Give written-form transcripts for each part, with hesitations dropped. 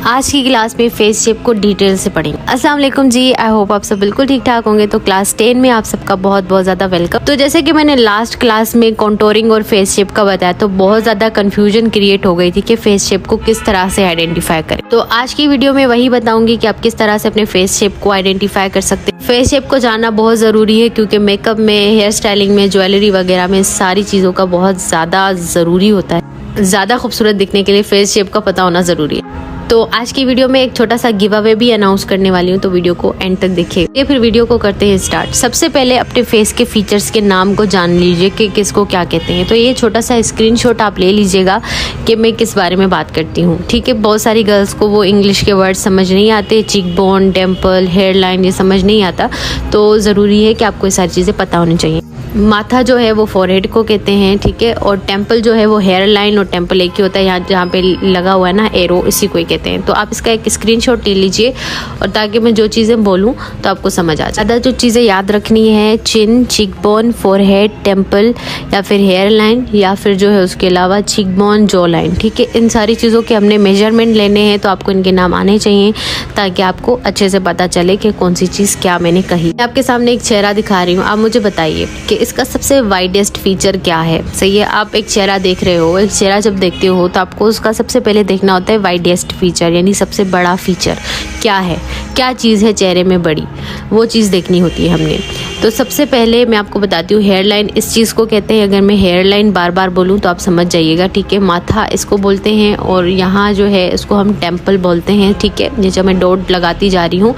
आज की क्लास में फेस शेप को डिटेल से पढ़ेंगे। अस्सलाम वालेकुम जी, आई होप आप सब बिल्कुल ठीक ठाक होंगे। तो क्लास 10 में आप सबका बहुत बहुत ज़्यादा वेलकम। तो जैसे कि मैंने लास्ट क्लास में कॉन्टोरिंग और फेस शेप का बताया, तो बहुत ज़्यादा कन्फ्यूजन क्रिएट हो गई थी कि फेस शेप को किस तरह से आइडेंटिफाई करें। तो आज की वीडियो में वही बताऊंगी कि आप किस तरह से अपने फेस शेप को आइडेंटिफाई कर सकते हैं। फेस शेप को जानना बहुत ज़रूरी है क्योंकि मेकअप में, हेयर स्टाइलिंग में, ज्वेलरी वगैरह में सारी चीज़ों का बहुत ज़्यादा ज़रूरी होता है। ज़्यादा खूबसूरत दिखने के लिए फेस शेप का पता होना ज़रूरी है। तो आज की वीडियो में एक छोटा सा गिव अवे भी अनाउंस करने वाली हूँ, तो वीडियो को एंड तक देखिए। फिर वीडियो को करते हैं स्टार्ट। सबसे पहले अपने फेस के फीचर्स के नाम को जान लीजिए कि किसको क्या कहते हैं। तो ये छोटा सा स्क्रीनशॉट आप ले लीजिएगा कि मैं किस बारे में बात करती हूँ। ठीक है, बहुत सारी गर्ल्स को वो इंग्लिश के वर्ड समझ नहीं आते, cheekbone, temple, hairline, ये समझ नहीं आता, तो ज़रूरी है कि आपको ये सारी चीज़ें पता होनी चाहिए। माथा जो है वो फोरहेड को कहते हैं, ठीक है, और टेम्पल जो है वो हेयर लाइन, और टेम्पल एक ही होता है, यहाँ जहाँ पे लगा हुआ है ना एरो, इसी को ही कहते हैं। तो आप इसका एक स्क्रीनशॉट ले लीजिए, और ताकि मैं जो चीज़ें बोलूँ तो आपको समझ आ जाए। ज़्यादा जो चीज़ें याद रखनी है, चिन, चीक बोन, फोरहेड, टेम्पल, या फिर हेयर लाइन, या फिर जो है उसके अलावा चीक बोन, जॉ लाइन, ठीक है। इन सारी चीज़ों के हमने मेजरमेंट लेने हैं, तो आपको इनके नाम आने चाहिए ताकि आपको अच्छे से पता चले कि कौन सी चीज़ क्या मैंने कही। मैं आपके सामने एक चेहरा दिखा रही हूँ, आप मुझे बताइए कि इसका सबसे वाइडेस्ट फीचर क्या है। सही है, आप एक चेहरा देख रहे हो, एक चेहरा जब देखते हो तो आपको उसका सबसे पहले देखना होता है वाइडेस्ट फीचर, यानी सबसे बड़ा फीचर क्या है, क्या चीज़ है चेहरे में बड़ी, वो चीज़ देखनी होती है हमने। तो सबसे पहले मैं आपको बताती हूँ, हेयर लाइन इस चीज़ को कहते हैं। अगर मैं हेयर लाइन बार बार बोलूँ तो आप समझ जाइएगा, ठीक है। माथा इसको बोलते हैं, और यहाँ जो है इसको हम टेम्पल बोलते हैं, ठीक है। जैसे मैं डॉट लगाती जा रही हूँ।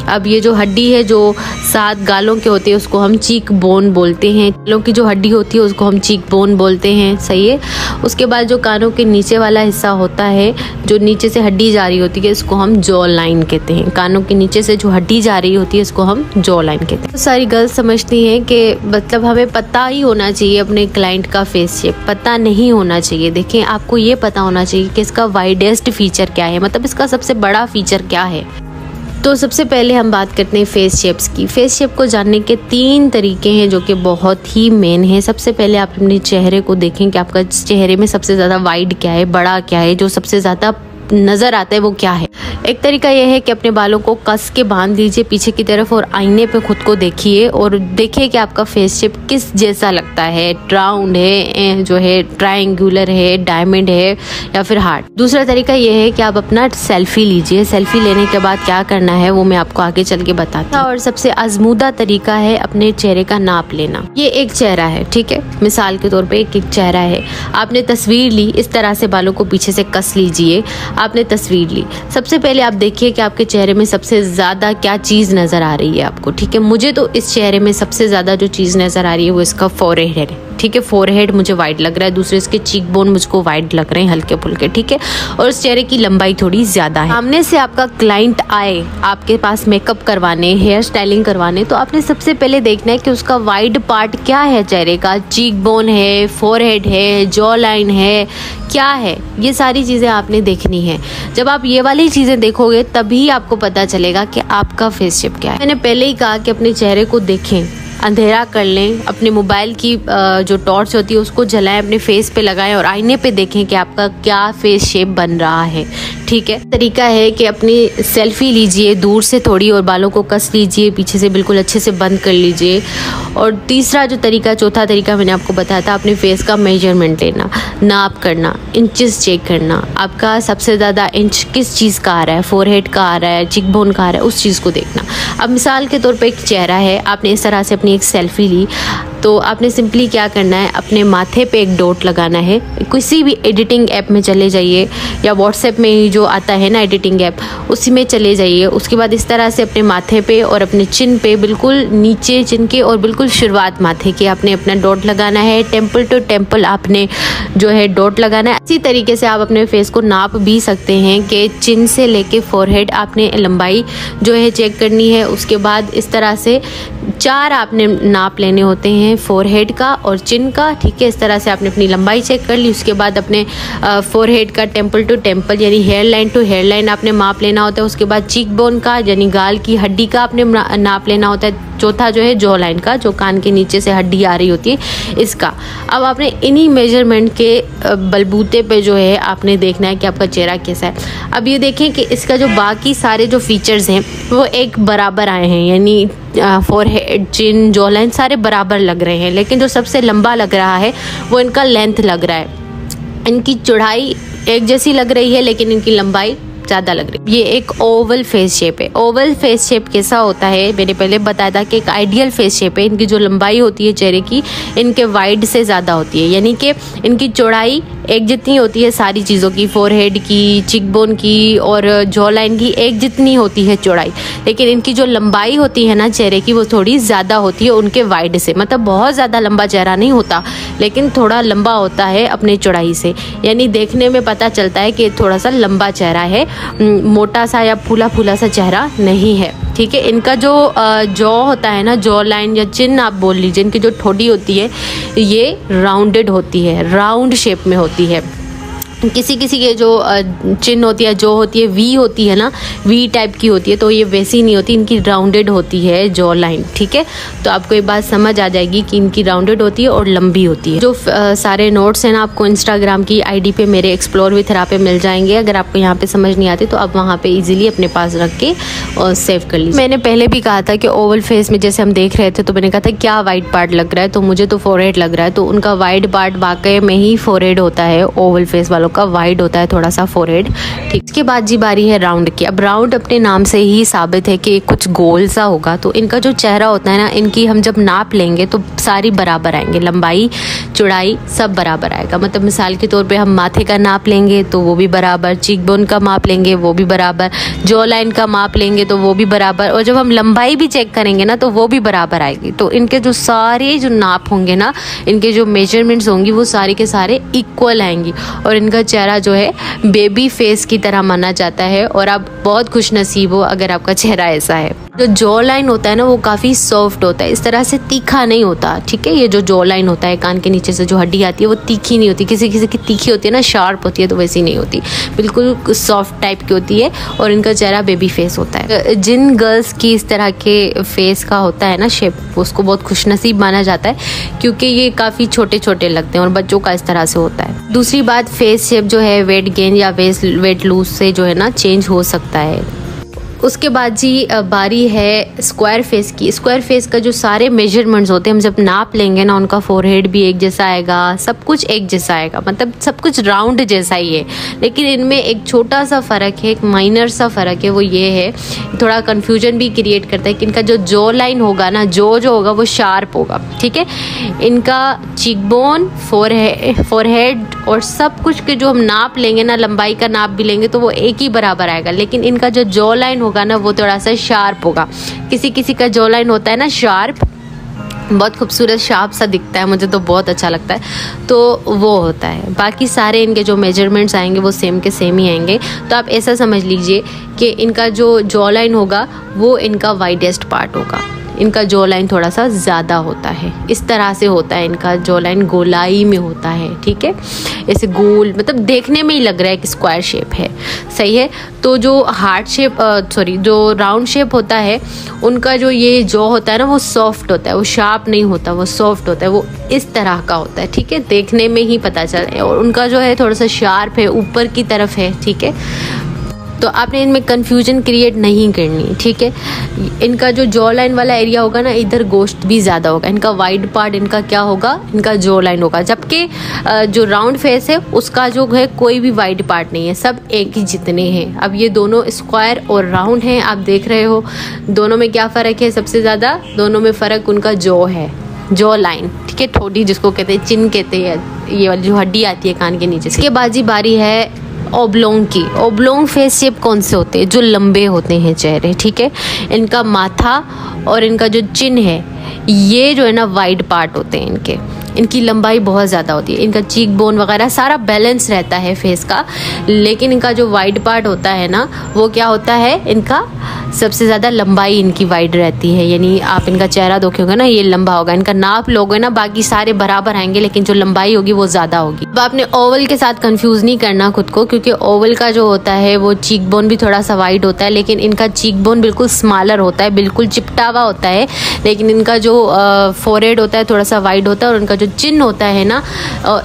अब ये जो हड्डी है जो 7 गालों के होते हैं उसको हम चीक बोन बोलते हैं। गालों की जो हड्डी होती है उसको हम चीक बोन बोलते हैं, सही है। उसके बाद जो कानों के नीचे वाला हिस्सा होता है, जो नीचे से हड्डी जा रही होती है, इसको हम जॉ लाइन कहते हैं। कानों के नीचे से जो हड्डी जा रही होती है इसको हम जॉ लाइन कहते हैं। तो सारी गर्ल्स समझती हैं कि मतलब हमें पता ही होना चाहिए अपने क्लाइंट का फेस शेप, पता नहीं होना चाहिए। देखें, आपको ये पता होना चाहिए कि इसका वाइडेस्ट फीचर क्या है, मतलब इसका सबसे बड़ा फीचर क्या है। तो सबसे पहले हम बात करते हैं फेस शेप्स की। फेस शेप को जानने के 3 तरीके हैं जो कि बहुत ही मेन है। सबसे पहले आप अपने चेहरे को देखें कि आपका चेहरे में सबसे ज़्यादा वाइड क्या है, बड़ा क्या है, जो सबसे ज़्यादा नज़र आता है वो क्या है। एक तरीका यह है कि अपने बालों को कस के बांध लीजिए पीछे की तरफ, और आईने पे खुद को देखिए और देखिए कि आपका फेस शेप किस जैसा लगता है। राउंड है, जो है ट्रायंगुलर है, डायमंड है, या फिर हार्ट। दूसरा तरीका यह है कि आप अपना सेल्फी लीजिए। सेल्फी लेने के बाद क्या करना है वो मैं आपको आगे चल के बताती हूँ। और सबसे आजमूदा तरीका है अपने चेहरे का नाप लेना। ये एक चेहरा है, ठीक है, मिसाल के तौर पर एक चेहरा है। आपने तस्वीर ली, इस तरह से बालों को पीछे से कस लीजिए। आपने तस्वीर ली, सबसे पहले आप देखिए कि आपके चेहरे में सबसे ज़्यादा क्या चीज़ नज़र आ रही है आपको, ठीक है। मुझे तो इस चेहरे में सबसे ज़्यादा जो चीज़ नज़र आ रही है वो इसका फोरहेड है, ठीक है। फोरहेड मुझे वाइड लग रहा है, दूसरे इसके चीक बोन मुझको वाइड लग रहे हैं, हल्के फुल्के, ठीक है। और इस चेहरे की लंबाई थोड़ी ज़्यादा है। सामने से आपका क्लाइंट आए आपके पास मेकअप करवाने, हेयर स्टाइलिंग करवाने, तो आपने सबसे पहले देखना है कि उसका वाइड पार्ट क्या है चेहरे का। चीक बोन है, फोरहेड है, जॉ लाइन है, क्या है, ये सारी चीज़ें आपने देखनी है। जब आप ये वाली चीज़ें देखोगे तभी आपको पता चलेगा कि आपका फेस शेप क्या है। मैंने पहले ही कहा कि अपने चेहरे को देखें, अंधेरा कर लें, अपने मोबाइल की जो टॉर्च होती है उसको जलाएं, अपने फेस पे लगाएं और आईने पे देखें कि आपका क्या फेस शेप बन रहा है, ठीक है। तरीका है कि अपनी सेल्फी लीजिए दूर से थोड़ी, और बालों को कस लीजिए पीछे से, बिल्कुल अच्छे से बंद कर लीजिए। और तीसरा जो तरीका, चौथा तरीका मैंने आपको बताया था, अपने फेस का मेजरमेंट लेना, नाप करना, इंचेस चेक करना। आपका सबसे ज़्यादा इंच किस चीज़ का आ रहा है, फोरहेड का आ रहा है, चिक बोन का आ रहा है, उस चीज़ को देखना। अब मिसाल के तौर पे एक चेहरा है, आपने इस तरह से अपनी एक सेल्फी ली, तो आपने सिंपली क्या करना है, अपने माथे पे एक डॉट लगाना है। किसी भी एडिटिंग ऐप में चले जाइए, या व्हाट्सएप में ही जो आता है ना एडिटिंग ऐप, उसी में चले जाइए। उसके बाद इस तरह से अपने माथे पे और अपने चिन पे, बिल्कुल नीचे चिन के और बिल्कुल शुरुआत माथे के, आपने अपना डॉट लगाना है। टेम्पल टू टेम्पल आपने जो है डॉट लगाना है। इसी तरीके से आप अपने फेस को नाप भी सकते हैं कि चिन से लेके फोरहेड आपने लंबाई जो है चेक करनी है। उसके बाद इस तरह से 4 आपने नाप लेने होते हैं हैं फोरहेड का और चिन का, ठीक है। इस तरह से आपने अपनी लंबाई चेक कर ली। उसके बाद अपने फोरहेड का टेम्पल टू टेम्पल यानी hairline to hairline आपने माप लेना होता है। उसके बाद चीक बोन का यानी गाल की हड्डी का आपने नाप लेना होता है। चौथा जो है जॉ लाइन का, जो कान के नीचे से हड्डी आ रही होती है, इसका। अब आपने इन्हीं मेजरमेंट के बलबूते पे जो है आपने देखना है कि आपका चेहरा कैसा है। अब ये देखें कि इसका जो बाकी सारे जो फीचर्स हैं वो एक बराबर आए हैं, यानी फोरहेड, चिन, जॉ लाइन सारे बराबर लग रहे हैं। लेकिन जो सबसे लंबा लग रहा है वो इनका लेंथ लग रहा है। इनकी चौड़ाई एक जैसी लग रही है लेकिन इनकी लंबाई ज़्यादा लग रही है। ये एक ओवल फेस शेप है। ओवल फेस शेप कैसा होता है, मैंने पहले बताया था कि एक आइडियल फेस शेप है। इनकी जो लंबाई होती है चेहरे की, इनके वाइड से ज़्यादा होती है, यानी कि इनकी चौड़ाई एक जितनी होती है सारी चीज़ों की, फोरहेड की, चिकबोन की और जॉ लाइन की एक जितनी होती है चौड़ाई। लेकिन इनकी जो लंबाई होती है ना चेहरे की, वो थोड़ी ज़्यादा होती है उनके वाइड से। मतलब बहुत ज़्यादा लंबा चेहरा नहीं होता, लेकिन थोड़ा लंबा होता है अपने चौड़ाई से, यानी देखने में पता चलता है कि थोड़ा सा लंबा चेहरा है, मोटा सा या फूला फूला सा चेहरा नहीं है, ठीक है। इनका जो जॉ होता है ना, जॉ लाइन या चिन आप बोल लीजिए, इनकी जो ठोड़ी होती है ये राउंडेड होती है, राउंड शेप में होती है। किसी किसी के जो चिन होती है, जो होती है वी होती है ना, वी टाइप की होती है, तो ये वैसी नहीं होती, इनकी राउंडेड होती है जॉ लाइन, ठीक है। तो आपको ये बात समझ आ जाएगी कि इनकी राउंडेड होती है और लंबी होती है। जो सारे नोट्स हैं ना आपको इंस्टाग्राम की आईडी पे मेरे एक्सप्लोर विथ हिरा पे मिल जाएंगे। अगर आपको यहाँ पे समझ नहीं आती तो आप वहाँ पे इजीली अपने पास रख के और सेव कर लीजिए। मैंने पहले भी कहा था कि ओवल फेस में जैसे हम देख रहे थे तो मैंने कहा था क्या वाइड पार्ट लग रहा है, तो मुझे तो फोरहेड लग रहा है। तो उनका वाइड पार्ट वाकई में ही फोरहेड होता है, ओवल फेस वालों का वाइड होता है थोड़ा सा फोरहेड, ठीक। इसके बाद जी बारी है राउंड की। अब राउंड अपने नाम से ही साबित है कि कुछ गोल सा होगा। तो इनका जो चेहरा होता है ना, इनकी हम जब नाप लेंगे तो सारी बराबर आएंगे, लंबाई चौड़ाई सब बराबर आएगा। मतलब मिसाल के तौर पे हम माथे का नाप लेंगे तो वो भी बराबर, चीक बोन का माप लेंगे वो भी बराबर, जॉ लाइन का माप लेंगे तो वो भी बराबर, और जब हम लंबाई भी चेक करेंगे ना तो वो भी बराबर आएगी। तो इनके जो सारे जो नाप होंगे ना, इनके जो मेजरमेंट्स होंगी वो सारे के सारे इक्वल आएंगी। और इनका चेहरा जो है बेबी फेस की तरह माना जाता है, और आप बहुत खुश नसीब हो अगर आपका चेहरा ऐसा है। जो जॉ लाइन होता है ना वो काफ़ी सॉफ्ट होता है, इस तरह से तीखा नहीं होता, ठीक है। ये जो जॉ लाइन होता है, कान के नीचे से जो हड्डी आती है वो तीखी नहीं होती, किसी किसी की तीखी होती है ना, शार्प होती है, तो वैसी नहीं होती, बिल्कुल सॉफ्ट टाइप की होती है। और इनका चेहरा बेबी फेस होता है। जिन गर्ल्स की इस तरह के फेस का होता है ना शेप, उसको बहुत खुशनसीब माना जाता है, क्योंकि ये काफ़ी छोटे छोटे लगते हैं और बच्चों का इस तरह से होता है। दूसरी बात, फेस शेप जो है वेट गेन या वेट लूज से जो है ना चेंज हो सकता है। उसके बाद जी बारी है स्क्वायर फेस की। स्क्वायर फेस का जो सारे मेजरमेंट्स होते हैं हम जब नाप लेंगे ना, उनका फोरहेड भी एक जैसा आएगा, सब कुछ एक जैसा आएगा, मतलब सब कुछ राउंड जैसा ही है। लेकिन इनमें एक छोटा सा फ़र्क है, एक माइनर सा फ़र्क है, वो ये है, थोड़ा कन्फ्यूजन भी क्रिएट करता है कि इनका जो जॉ लाइन होगा ना, जो होगा वो शार्प होगा, ठीक है। इनका चीकबोन, फोरहेड और सब कुछ के जो हम नाप लेंगे ना, लंबाई का नाप भी लेंगे तो वो एक ही बराबर आएगा। लेकिन इनका जो जॉ लाइन होगा ना वो थोड़ा सा शार्प होगा। किसी किसी का जॉ लाइन होता है ना शार्प, बहुत खूबसूरत शार्प सा दिखता है, मुझे तो बहुत अच्छा लगता है, तो वो होता है। बाकी सारे इनके जो मेजरमेंट्स आएंगे वो सेम के सेम ही आएंगे। तो आप ऐसा समझ लीजिए कि इनका जो जॉ लाइन होगा वो इनका वाइडेस्ट पार्ट होगा, इनका जॉ लाइन थोड़ा सा ज़्यादा होता है, इस तरह से होता है। इनका जॉ लाइन गोलाई में होता है, ठीक है, ऐसे गोल, मतलब देखने में ही लग रहा है कि स्क्वायर शेप है, सही है। तो जो हार्ट शेप जो राउंड शेप होता है, उनका जो ये जॉ होता है ना वो सॉफ्ट होता है, वो शार्प नहीं होता, वो सॉफ्ट होता है, वो इस तरह का होता है, ठीक है, देखने में ही पता चल रहा है। और उनका जो है थोड़ा सा शार्प है, ऊपर की तरफ है, ठीक है। तो आपने इनमें कन्फ्यूजन क्रिएट नहीं करनी, ठीक है। इनका जो जॉ लाइन वाला एरिया होगा ना, इधर गोश्त भी ज़्यादा होगा। इनका वाइड पार्ट इनका क्या होगा, इनका जॉ लाइन होगा। जबकि जो राउंड फेस है उसका जो है कोई भी वाइड पार्ट नहीं है, सब एक ही जितने हैं। अब ये दोनों स्क्वायर और राउंड हैं, आप देख रहे हो दोनों में क्या फ़र्क है। सबसे ज़्यादा दोनों में फ़र्क उनका जॉ है, जॉ लाइन, ठीक है, ठोड़ी जिसको कहते हैं, चिन कहते हैं, ये वाली जो हड्डी आती है कान के नीचे से। इसके बाद जी बारी है ओब्लोंग की। ओब्लोंग फेस शेप कौन से होते हैं, जो लंबे होते हैं चेहरे, ठीक है। इनका माथा और इनका जो चिन है ये जो है ना वाइड पार्ट होते हैं इनके, इनकी लंबाई बहुत ज़्यादा होती है, इनका चीक बोन वगैरह सारा बैलेंस रहता है फेस का। लेकिन इनका जो वाइड पार्ट होता है ना, वो क्या होता है, इनका सबसे ज़्यादा लंबाई इनकी वाइड रहती है। यानी आप इनका चेहरा देखोगे ना, ये लंबा होगा, इनका नाप लोगे ना, बाकी सारे बराबर आएंगे, लेकिन जो लंबाई होगी वो ज़्यादा होगी। अब आपने ओवल के साथ कंफ्यूज नहीं करना खुद को, क्योंकि ओवल का जो होता है वो चीक बोन भी थोड़ा सा वाइड होता है, लेकिन इनका चीक बोन बिल्कुल स्मॉलर होता है, बिल्कुल चिपटा हुआ होता है। लेकिन इनका जो फोरहेड होता है थोड़ा सा वाइड होता है, और उनका जो चिन होता है ना,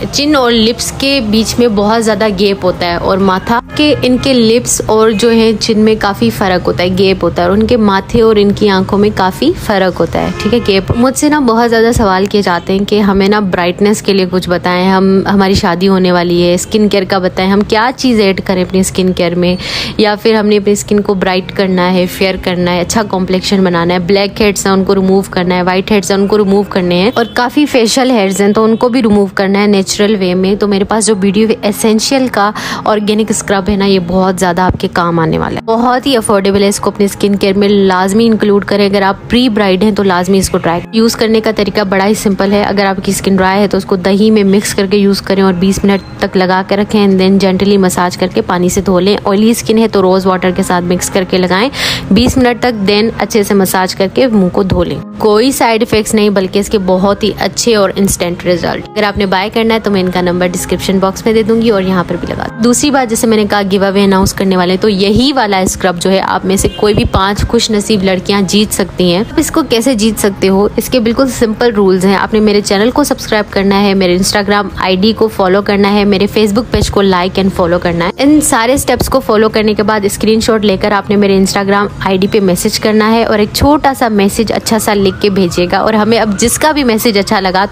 चिन और लिप्स के बीच में बहुत ज़्यादा गैप होता है, और माथा के इनके लिप्स और जो है चिन में काफ़ी फ़र्क होता है, गैप होता है, और उनके माथे और इनकी आंखों में काफ़ी फ़र्क होता है। ठीक है, गैप। मुझसे ना बहुत ज़्यादा सवाल किए जाते हैं कि हमें ना ब्राइटनेस के लिए कुछ बताएं, हमारी शादी होने वाली है, स्किन केयर का बताएं, हम क्या चीज़ ऐड करें अपनी स्किन केयर में, या फिर हमने अपनी स्किन को ब्राइट करना है, फेयर करना है, अच्छा कॉम्प्लेक्शन बनाना है, ब्लैक हेड्स हैं उनको रिमूव करना है, वाइट हेड्स हैं उनको रिमूव करने हैं, और काफ़ी फेशियल हेड्स हैं तो उनको भी रिमूव करना है नेचुरल वे में। तो मेरे पास जो वीडियो एसेंशियल का ऑर्गेनिक स्क्रब है ना, ये बहुत ज़्यादा आपके काम आने वाला है, बहुत ही अफोर्डेबल है। इसको अपनी स्किन केयर में लाजमी इंक्लूड करें। अगर आप प्री ब्राइड हैं तो लाजमी इसको ट्राई। यूज़ करने का तरीका बड़ा ही सिंपल है। अगर आपकी स्किन ड्राई है तो उसको दही में मिक्स करके यूज़ करें और 20 मिनट तक लगा कर रखें, एंड देन जेंटली मसाज करके पानी से धो लें। ऑयली स्किन है तो रोज़ वाटर के साथ मिक्स करके लगाएं 20 मिनट तक, देन अच्छे से मसाज करके मुंह को धो लें। कोई साइड इफेक्ट्स नहीं, बल्कि इसके बहुत ही अच्छे और इंस्टेंट रिजल्ट। अगर आपने बाय करना है तो मैं इनका नंबर डिस्क्रिप्शन बॉक्स में दे दूंगी और यहाँ पर भी लगा। दूसरी बात, जैसे मैंने कहा गिव अवे अनाउंस करने वाले, तो यही वाला स्क्रब जो है आप में से कोई भी 5 खुश नसीब लड़कियां जीत सकती हैं। आप इसको कैसे जीत सकते हो, इसके बिल्कुल सिंपल रूल्स हैं। आपने मेरे चैनल को सब्सक्राइब करना है, मेरे इंस्टाग्राम आईडी को फॉलो करना है, मेरे फेसबुक पेज को लाइक एंड फॉलो करना है। इन सारे स्टेप्स को फॉलो करने के बाद स्क्रीनशॉट लेकर आपने मेरे इंस्टाग्राम आईडी पे मैसेज करना है, और एक छोटा सा मैसेज अच्छा सा लिख के भेजिएगा। और हमें अब जिसका भी मैसेज अच्छा लगा